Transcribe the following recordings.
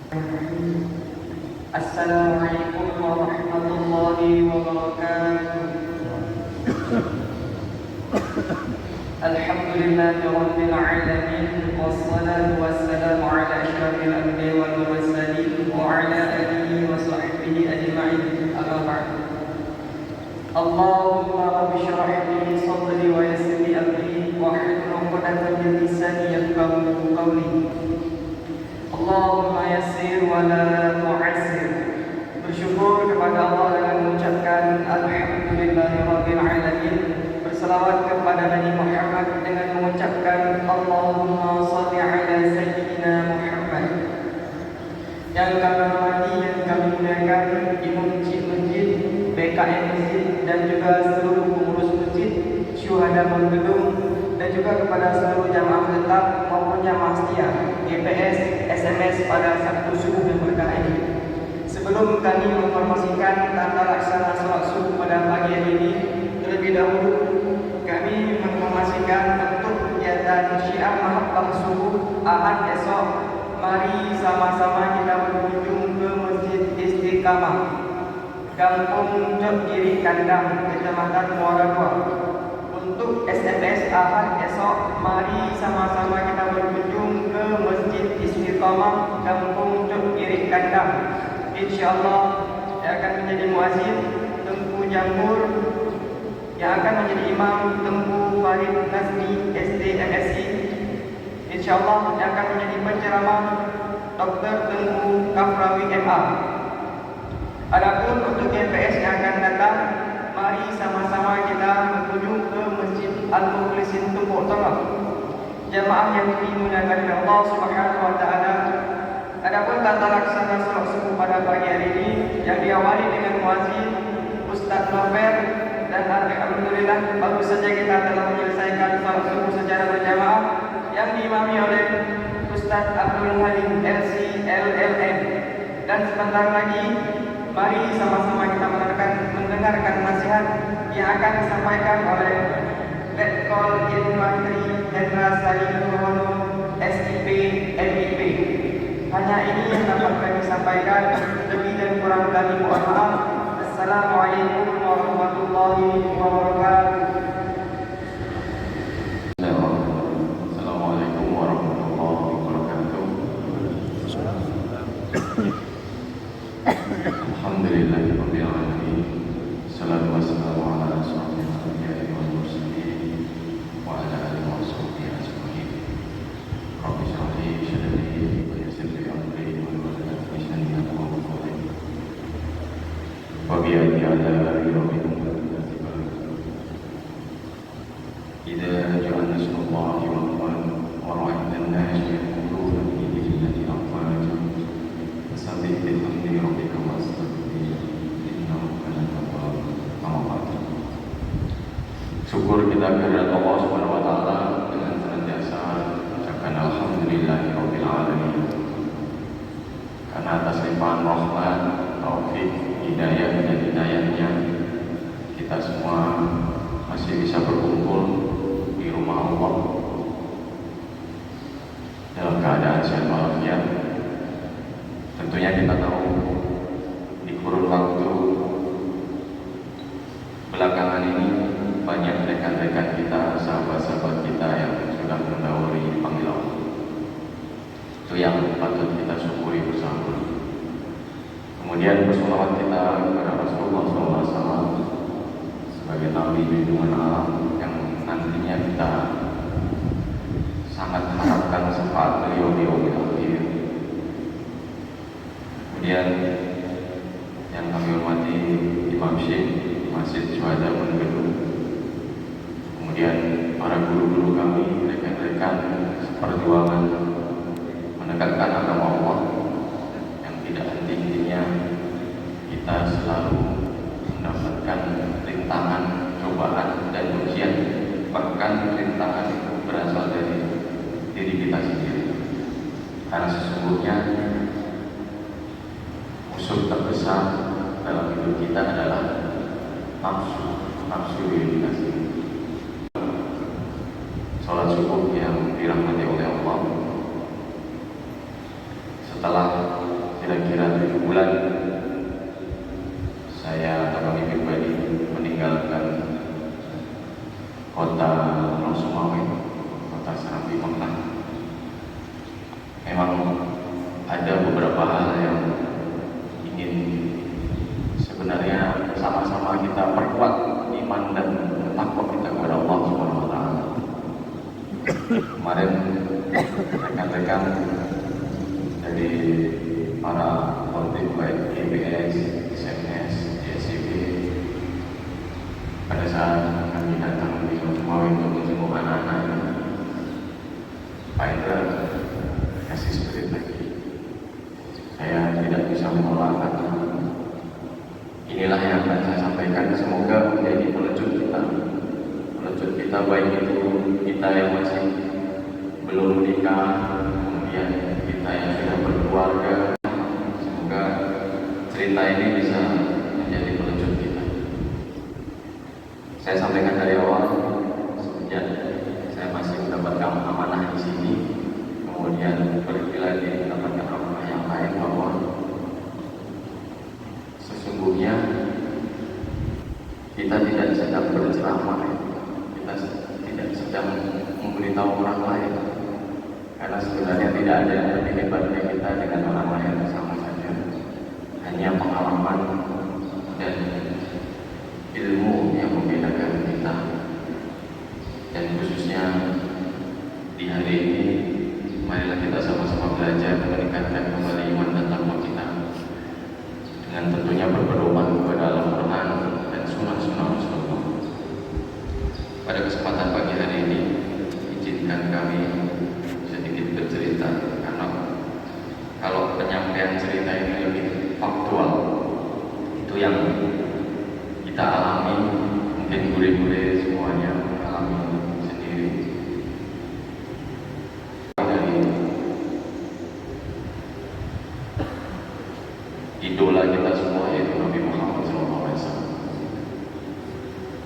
Assalamualaikum warahmatullahi wabarakatuh. Alhamdulillahi rabbil alamin, wassalatu wassalamu ala asyrafil anbiya'i wal mursalin wa ala alihi wa sahbihi ajma'in. Amma ba'd. Allahumma rabbi shrah li sadri wa yassir li amri wahlul 'uqdatam min lisani yafqahu qawli. Allahumma yassir wa la tu'assir. Bersyukur kepada Allah dengan mengucapkan alhamdulillahirabbil alamin. Berselawat kepada Nabi Muhammad dengan mengucapkan Allahumma shalli ala sayyidina Muhammad. Yang kami hormati dan kami muliakan imam masjid, BKM masjid dan juga seluruh pengurus masjid, syuhada gedung, dan juga kepada seluruh jamaah tetap maupun jamaah setia GPS, SMS pada Sabtu subuh yang berkah ini. Sebelum kami menginformasikan tata laksana sholat subuh pada pagi hari ini, terlebih dahulu kami menginformasikan untuk kegiatan Syiar Mahabbah subuh Ahad esok. Mari sama-sama kita berkunjung ke Masjid Istiqamah, Kampung Jok Kiri Kandang, Kecamatan Muara Dua. Untuk SMS Ahad esok, mari sama-sama kita berkunjung ke Masjid Istiqamah, Kampung Jok Kiri Kandang. InsyaAllah yang akan menjadi muazzin Tengku Jamur, yang akan menjadi imam Tengku Farid Nazmi STMSI. InsyaAllah yang akan menjadi penceramah Dr. Tengku Kafrawi MA. Adapun untuk GPS yang akan datang, mari sama-sama kita berkunjung ke Masjid Al-Mukhlisin Tumpuk Tengah, jamaah yang dimuliakan oleh Allah Subhanahu wa taala. Adapun tata laksana sholat subuh pada pagi hari ini yang diawali dengan muazzin Ustaz Novel, dan alhamdulillah baru saja kita telah menyelesaikan sholat subuh secara berjamaah yang diimami oleh Ustaz Abdul Halim LC LLM. Dan sebentar lagi mari sama-sama kita mendengarkan nasihat yang akan disampaikan oleh Letkol Infanteri Jenderal Sayyid Nurhono SIP MIP. Hanya ini yang dapat kami sampaikan, lebih dan kurang kami mohon maaf. Assalamualaikum warahmatullahi wabarakatuh. Assalamualaikum warahmatullahi wabarakatuh. Alhamdulillahirabbil alamin. Salatu wassalamu ala asyrofil anbiya'i wal mursalin wa ala alihi wa sahbihi ajma'in. Rabbi shrah li sadri wa yassir li amri wa hlul 'uqdatam min lisani yafqahu qawli. Wa bi ayyi ala rabbikum idza ja'a nasrullahi wal fath wa ra'aita an-nasa yadkhuluna fi dinillahi afwaja fasabbih bihamdi rabbika wastaghfirhu innahu kana tawwabur rahim. Syukur kita kehadirat Allah Subhanahu wa taala dengan senantiasa mengucapkan alhamdulillahirabbil alamin. Karena atas limpahan rahmat, taufik, hidayah dan hidayahnya, kita semua masih bisa berkumpul di rumah Allah dalam keadaan sehat walafiat. Tentunya kita tahu di kurun waktu belakangan ini banyak rekan-rekan kita, sahabat-sahabat kita yang sudah mendahului dipanggil Allah. Itu yang patut kita syukuri bersama. Kemudian bersolawat kita kepada Rasulullah SAW sebagai nabi junjungan alam yang nantinya kita sangat harapkan syafaat beliau di yaumil akhir. Kemudian yang kami hormati Imam Syekh Masjid Syuhada Gedung, kemudian para guru-guru kami, rekan-rekan seperjuangan menegakkan agama Allah yang tidak henti-hentinya kita selalu mendapatkan rintangan, cobaan, dan ujian. Bahkan rintangan itu berasal dari diri kita sendiri, karena sesungguhnya musuh terbesar dalam hidup kita adalah nafsu diri kita sendiri. Sholat subuh yang dirahmati oleh Allah, setelah kira-kira 7 bulan saya atau kami pribadi meninggalkan kota Sumawe, kota Serambi Mekah. Memang ada beberapa hal yang ingin sebenarnya sama-sama kita perkuat iman dan takwa kita kepada Allah Subhanahu wa taala. Kemarin rekan-rekan dari para khotib baik GBS, SMS, JSCB pada saat kami datang di Sumawe untuk menjenguk anak-anak ini, Pak Indra kasih spirit lagi. Saya tidak bisa menolak karena inilah yang akan saya sampaikan. Semoga menjadi pelecut kita baik itu kita yang masih belum menikah, kemudian kita yang sudah berkeluarga. Semoga cerita ini bisa menjadi pelecut kita. Saya sampaikan dari awal, semenjak saya masih mendapatkan amanah di sini, kemudian pergi lagi mendapatkan amanah yang lain, bahwa sesungguhnya kita tidak sedang berceramah, kita tidak sedang memberitahu orang lain, karena sebenarnya tidak ada yang lebih hebatnya kita dengan orang lain, sama saja. Hanya pengalaman dan ilmu yang membedakan kita. Dan khususnya di hari ini, marilah kita sama-sama belajar meningkatkan kembali iman dan takwa kita, dengan tentunya berpedoman kepada Al-Quran dan sunnah-sunnah Rasulullah. Pada kesempatan pagi hari ini, izinkan kami sedikit bercerita, karena kalau penyampaian cerita ini lebih faktual, itu yang kita alami, mungkin bule-bule semuanya mengalami sendiri. Dari idola kita semua, yaitu Nabi Muhammad SAW.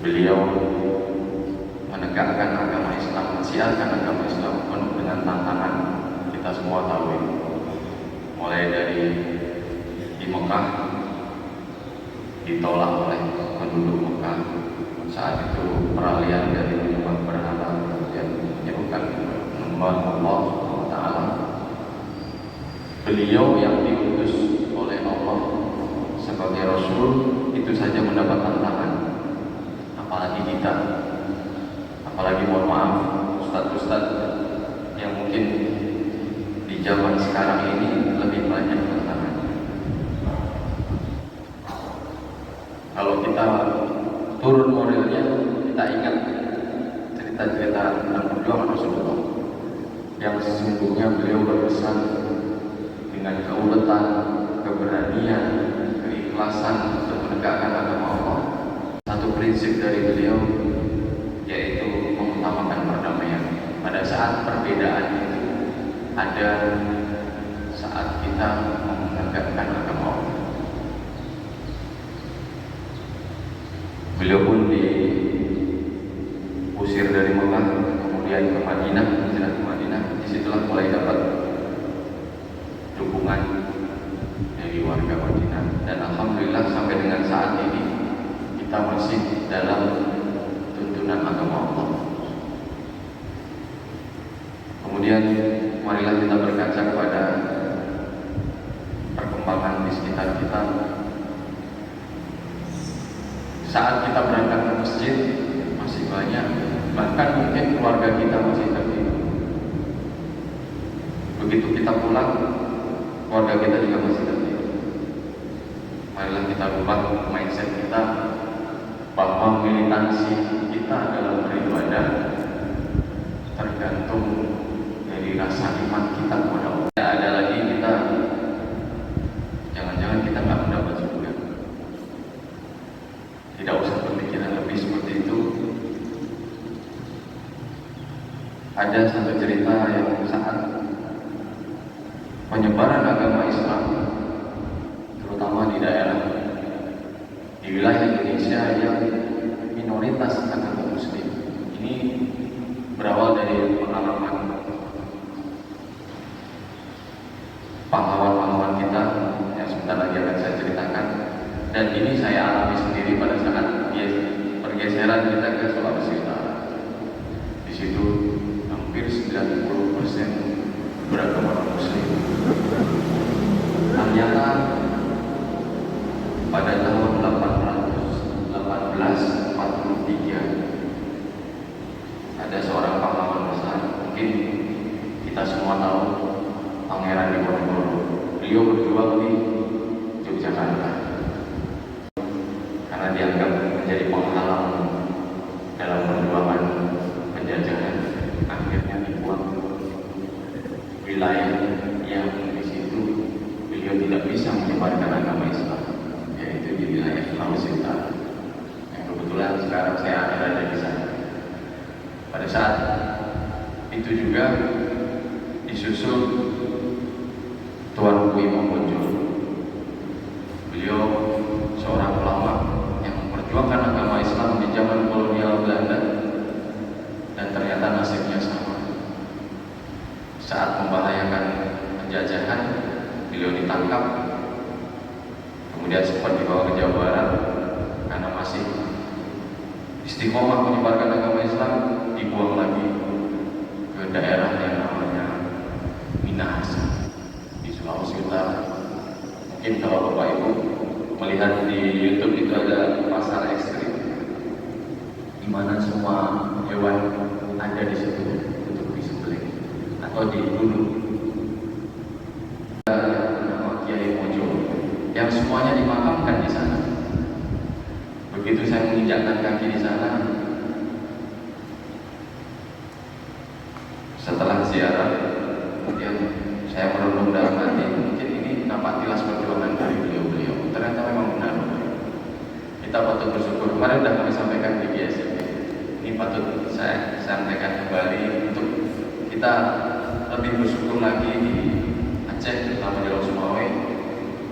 Beliau menegakkan agama Islam, mensiarkan agama Islam penuh dengan tantangan. Kita semua tahu ini. Mulai dari di Mekah ditolak oleh penduduk Mekah, saat itu peralihan dari menyembah berhala kemudian menyerukan menyembah Allah SWT. Beliau yang diutus oleh Allah sebagai Rasul itu saja mendapat tantangan, apalagi kita, apalagi mohon maaf ustadz-ustadz yang mungkin di zaman sekarang ini lebih banyak tantangan. Kalau kita turun moralnya, kita ingat cerita-cerita tentang perjuangan Rasulullah, yang sesungguhnya beliau berpesan dengan keuletan, keberanian, keikhlasan untuk menegakkan agama Allah. Satu prinsip dari beliau yaitu mengutamakan perdamaian. Pada saat perbedaan itu ada saat kita menegakkan agama Allah. Beliau pun diusir dari Mekah, kemudian ke Madinah, hijrah ke Madinah. Disitulah mulai dapat dukungan dari warga Madinah, dan alhamdulillah sampai dengan saat ini kita masih dalam tuntunan agama Allah. Kemudian marilah kita berkaca kepada perkembangan di sekitar kita. Saat kita berangkat ke masjid masih banyak, bahkan mungkin keluarga kita masih tertidur. Begitu kita pulang, keluarga kita juga masih tertidur. Marilah kita rubah mindset kita bahwa militansi kita dalam beribadah tergantung dari rasa iman kita kepada Allah. Tidak ada lagi kita, jangan-jangan kita nggak mendapat surga. Tidak usah berpikiran lebih seperti itu. Ada satu cerita yang saat penyebaran agama Islam, terutama di daerah di wilayah Indonesia yang minoritas agama Muslim, ini berawal dari pengalaman pahlawan-pahlawan kita Dan ini saya alami sendiri pada saat pergeseran kita ke Sulawesi Utara. Di situ hampir 90% beragama Muslim. Ternyata pada tahun 1843 ada seorang pahlawan besar, mungkin kita semua tahu, Pangeran Diponegoro. Beliau berjuang di Yogyakarta karena dianggap menjadi penghalang dalam perjuangan penjajahan. Akhirnya dibuang wilayah yang di situ beliau tidak bisa menyebarkan agama Islam, yaitu di wilayah Sulawesi Utara. Yang kebetulan sekarang saya ada di sana. Pada saat itu juga disusul Tuan Kui Momonjo. Beliau seorang ulama yang memperjuangkan agama Islam di zaman kolonial Belanda, dan ternyata nasibnya sama. Saat membahayakan penjajahan, beliau ditangkap, kemudian sempat dibawa ke Jawa Barat karena masih istiqomah menyebarkan agama Islam, dibuang lagi ke daerah yang namanya Minahasa di Sulawesi Utara. Mungkin kalau Bapak Ibu melihat di YouTube itu ada pasar ekstrim, di mana semua hewan ada di situ untuk disembelih atau dibunuh. Nama Kiai Mojo yang semuanya dimakamkan di sana. Begitu saya menginjakkan kaki di sana, setelah ziarah, kemudian saya merenung dalam hati, mungkin ini nampak tilas perjuangan dari beliau-beliau. Ternyata memang benar. Kita patut bersyukur. Kemarin sudah kami sampaikan di GSIP. Ini patut saya sampaikan kembali untuk kita lebih bersyukur lagi di Aceh, terutama di Laut Sumawe.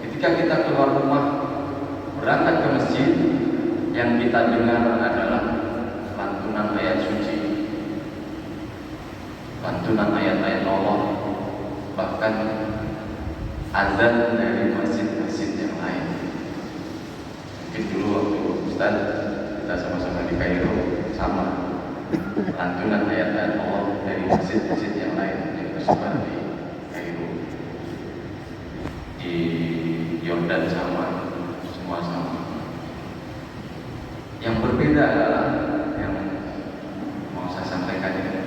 Ketika kita keluar rumah, berangkat ke masjid, yang kita dengar adalah lantunan ayat suci, lantunan ayat-ayat Allah, bahkan azan dari masjid-masjid yang lain. Mungkin dulu waktu Ustaz kita sama-sama di Kairo, sama lantunan ayat-ayat Allah dari masjid-masjid yang lain yang tersebar di Kairo, di Yordan sama, semua sama. Yang berbeda adalah yang mau saya sampaikan ini.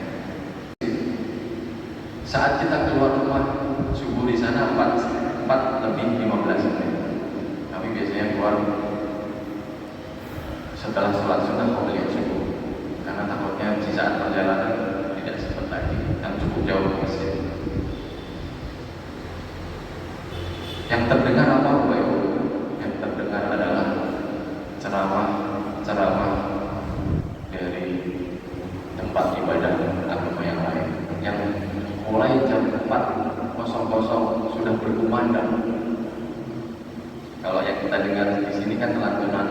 Saat kita keluar rumah subuh di sana 4:15 menit. Kami biasanya keluar setelah sholat sunnah qobliyah subuh, karena takutnya di saat perjalanan tidak sempat lagi dan cukup jauh ke masjid. Yang terdengar apa, Bapak Ibu? Yang terdengar adalah ceramah dari tempat ibadah agama yang lain, yang mulai jam 4:00 sudah berkumandang. Kalau yang kita dengar di sini kan lantunan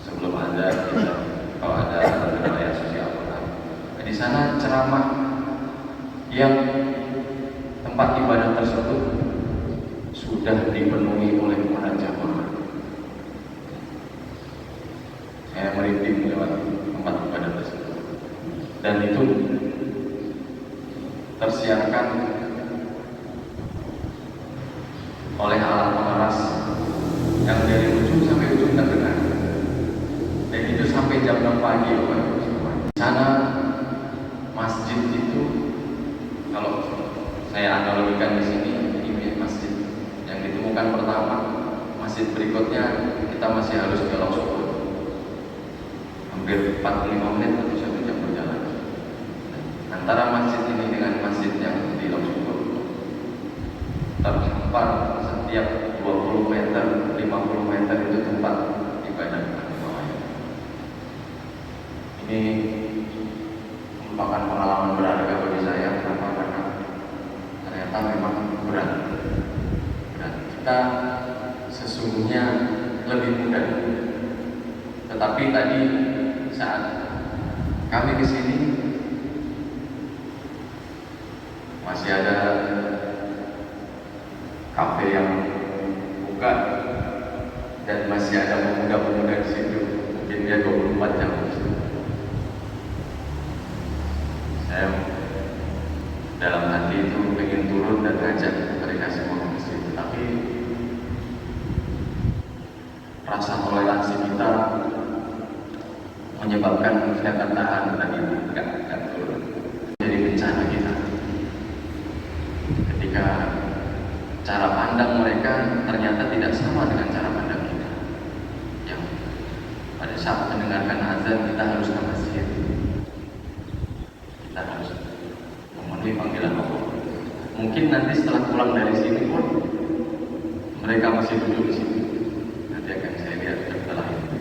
sebelum azan, kalau ada lantunan ayat suci Al-Quran. Di sana ceramah yang tempat ibadah tersebut sudah dipenuhi oleh para jamaah. Saya merinding lewat tempat ibadah tersebut, dan itu tersiarkan oleh alat pengeras yang dari ujung sampai ujung terdengar, dan itu sampai jam 6 pagi. Di sana masjid itu, kalau saya analogikan di sini, ini masjid yang ditemukan pertama, masjid berikutnya kita masih harus belok subuh, hampir 45 menit atau 1 jam perjalanan. Antara masjid ini dengan masjid yang di Loksumur terhampar setiap 20 meter, 50 meter itu tempat ibadah agama. Ini merupakan pengalaman berharga bagi saya. Kenapa? Karena ternyata memang berat. Kita sesungguhnya lebih mudah, tetapi tadi saat kami ke sini masih ada kafe yang buka, Saya dalam hati itu pengen turun dan ngajak mereka semua ke masjid, tetapi rasa toleransi kita menyebabkan kita tahan dan itu nggak turun. Jadi bencana kita ketika cara pandang mereka ternyata tidak sama dengan cara pandang kita. Yang pada saat mendengarkan azan kita harus ke masjid, kita harus memenuhi panggilan Allah. Mungkin nanti setelah pulang dari sini pun mereka masih duduk di sini. Nanti akan saya lihat setelah itu.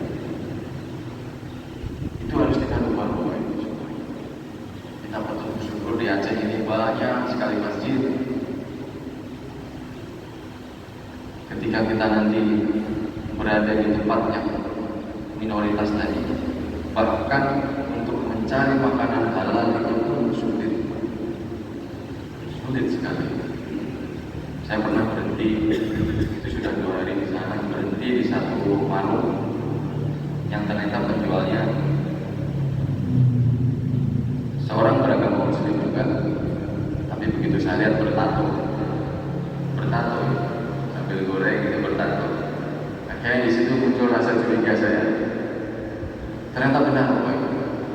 Itu harus kita ubah itu semua. Kita patut bersyukur di Aceh ini banyak sekali masjid. Ketika kita nanti berada di tempat yang minoritas tadi, bahkan untuk mencari makanan halal itu pun sulit sekali. Saya pernah berhenti, itu sudah 2 hari di sana, berhenti di satu warung yang ternyata penjualnya seorang beragama Muslim juga, tapi begitu saya lihat bertato sambil goreng itu bertato. Akhirnya di situ muncul rasa curiga saya. Ternyata benar,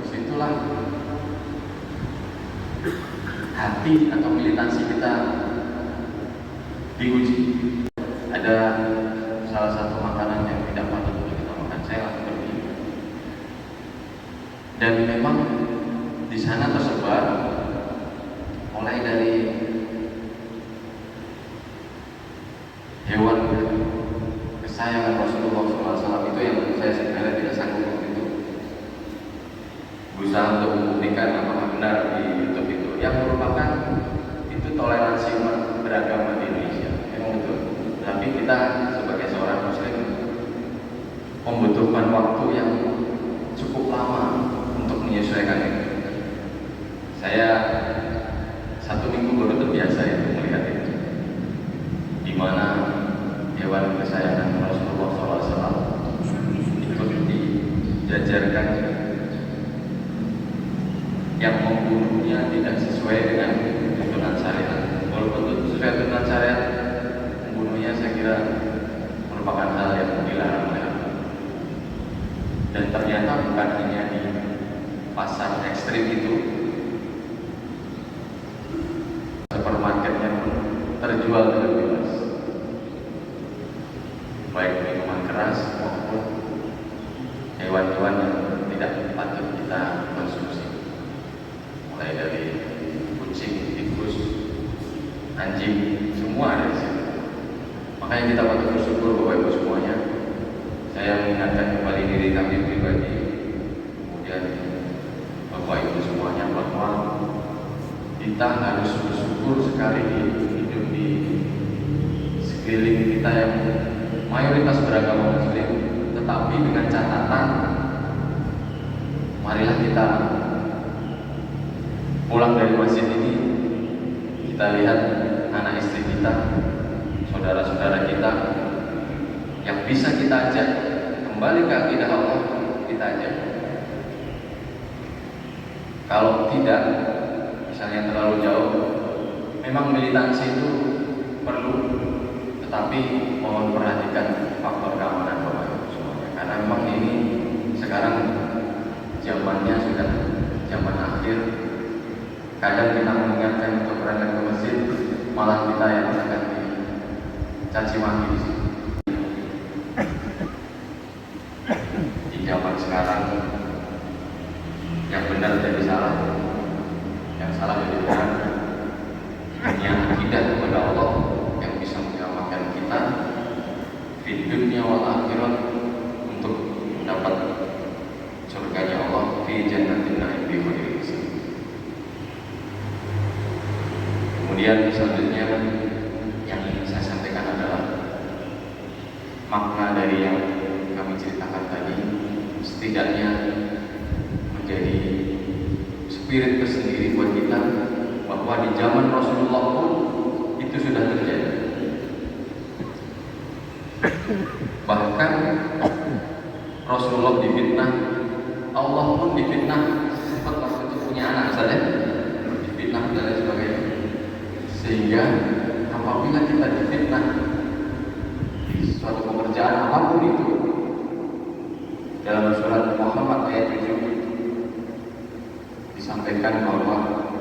disitulah hati atau militansi kita diuji. Ada salah satu makanan yang tidak patut untuk kita makan, saya langsung pergi. Dan memang di sana tersebar mulai dari hewan kesayangan Rasulullah SAW itu yang saya sebenarnya tidak sanggup waktu itu berusaha untuk membuktikan apakah benar di YouTube itu, yang merupakan itu toleransi umat beragama di Indonesia. Memang betul. Tapi kita sebagai seorang Muslim membutuhkan waktu yang cukup lama untuk menyesuaikan itu. Saya 1 minggu baru terbiasa itu melihat itu, di mana hewan kesayangan Rasulullah SAW ikut dijajarkan, yang membunuhnya tidak sesuai dengan tuntunan syariat. Walaupun sesuai tuntunan syariat, membunuhnya saya kira merupakan hal yang dilarang oleh Allah. Dan ternyata bukan hanya di pasar ekstrim itu, supermarketnya pun terjual dengan bebas, baik minuman keras maupun hewan-hewan yang tidak patut kita konsumsi, mulai dari kucing, tikus, anjing, semua ada di sini. Makanya kita patut bersyukur Bapak Ibu semuanya. Saya mengingatkan kembali diri kami pribadi, kemudian Bapak Ibu semuanya, bahwa kita harus bersyukur sekali hidup di sekeliling kita yang mayoritas beragama Muslim, tetapi dengan catatan, marilah kita pulang dari masjid ini, kita lihat anak istri kita, saudara-saudara kita yang bisa kita ajak kembali ke akidah Allah, kita ajak. Kalau tidak, misalnya terlalu jauh, memang militansi itu perlu, tetapi mohon perhatikan faktor keamanan Bapak Ibu semuanya, karena memang ini sekarang zamannya sudah zaman akhir. Kadang kita mengingatkan untuk berangkat ke masjid, malah kita yang akan dicaci maki di sini. Di zaman sekarang, yang benar jadi salah, yang salah jadi benar. Hanya akidah kepada Allah yang bisa menyelamatkan kita di dunia wal akhirat, untuk mendapat surganya Allah fi jannatin na'im bi ghairi hisab. Kemudian selanjutnya yang ingin saya sampaikan adalah makna dari yang kami ceritakan tadi, setidaknya menjadi spirit tersendiri buat kita, bahwa di zaman Rasulullah pun itu sudah terjadi. Bahkan Rasulullah difitnah, Allah pun difitnah. Sempat waktu itu punya anak saja, Kemudian apabila kita difitnah di suatu pekerjaan apapun itu, dalam surat Muhammad ayat 7 disampaikan bahwa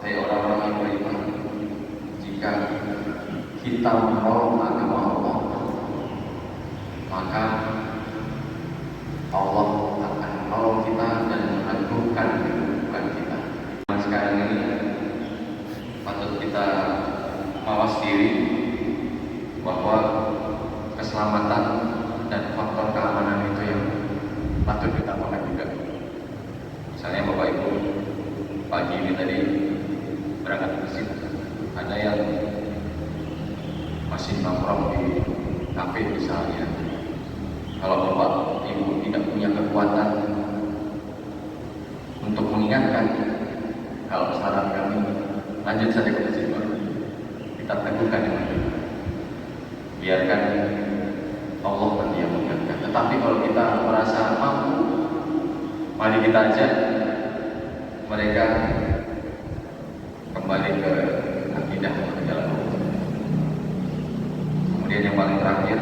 hai orang-orang yang beriman, jika kita menolong agama Allah, maka Allah akan menolong kita dan meneguhkan kedudukan kita. Sekarang ini patut kita mawas diri bahwa keselamatan dan faktor keamanan itu yang patut ditambahkan juga. Misalnya Bapak Ibu pagi ini tadi berangkat ke masjid, ada yang masih nongkrong di kafe misalnya. Kalau Bapak Ibu tidak punya kekuatan untuk mengingatkan, kalau saran kami lanjut saja ke masjid baru, kita teguhkan dengan kita, biarkan Allah nanti yang mengingatkan. Tetapi kalau kita merasa mampu, mari kita ajak mereka kembali ke akidah ke jalan Allah. Kemudian yang paling terakhir,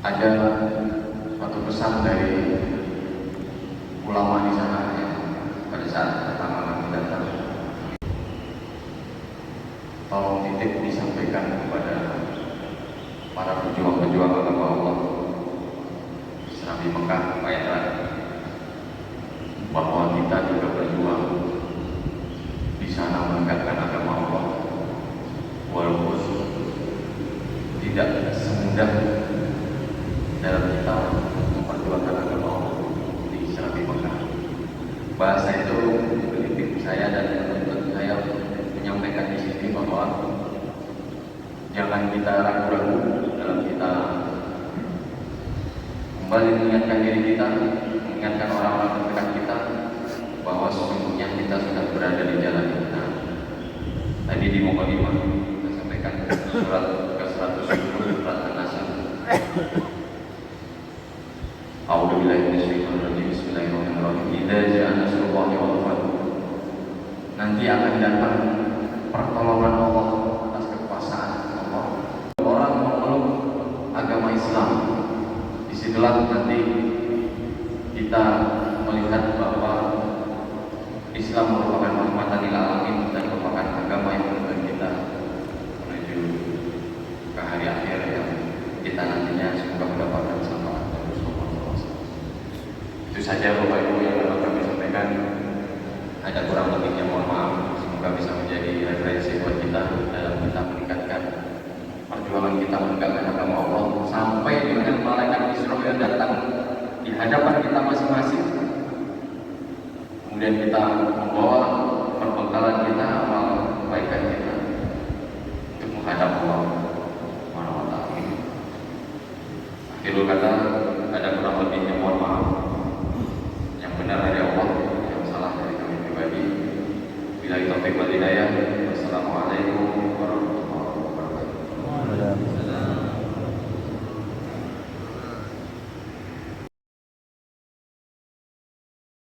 ada suatu pesan dari ulama di sana yang pada saat pertama kami datang, tolong titip disampaikan kepada para pejuang-pejuang agama Allah di Mekah, Bayatran, bahwa kita juga berjuang di sana menegakkan agama Allah, walaupun tidak semudah dalam kita memperjuangkan agama Allah di Serabi Mekah. Bahasa itu mendidik saya dan menuntut saya menyampaikan di sini bahwa jangan kita ragu-ragu dalam kita kembali mengingatkan diri kita, mengingatkan orang-orang terdekat kita bahwa sesungguhnya kita sudah berada di jalan yang benar. Tadi di Mukadimah kita sampaikan surat ke-110 surat An-Nasr. A'udzubillahi minasyaitonir rajim. Bismillahirrahmanirrahim. Idza ja'a nasrullahi wal fath. Nanti akan datang pertolongan Allah atas kekuasaan Allah. Orang memeluk agama Islam, disitulah nanti kita melihat bahwa Islam merupakan rahmatan lil alamin dan merupakan agama yang menuntun kita menuju ke hari akhir yang kita nantinya semoga mendapatkan syafaat dari Rasulullah SAW. Itu saja Bapak Ibu yang dapat kami sampaikan. Ada kurang lebihnya mohon maaf. Semoga bisa menjadi referensi buat kita dalam kita meningkatkan perjuangan kita menegakkan agama Allah sampai dengan malaikat Israel datang di hadapan kita masing-masing. Kemudian kita membawa perbekalan kita, amal kebaikan kita untuk menghadap Allah Subhanahu wa Ta'ala. Akhirul kata, ada kurang lebihnya mohon maaf. Yang benar dari Allah, yang salah dari kami pribadi. Bila taufik wal hidayah.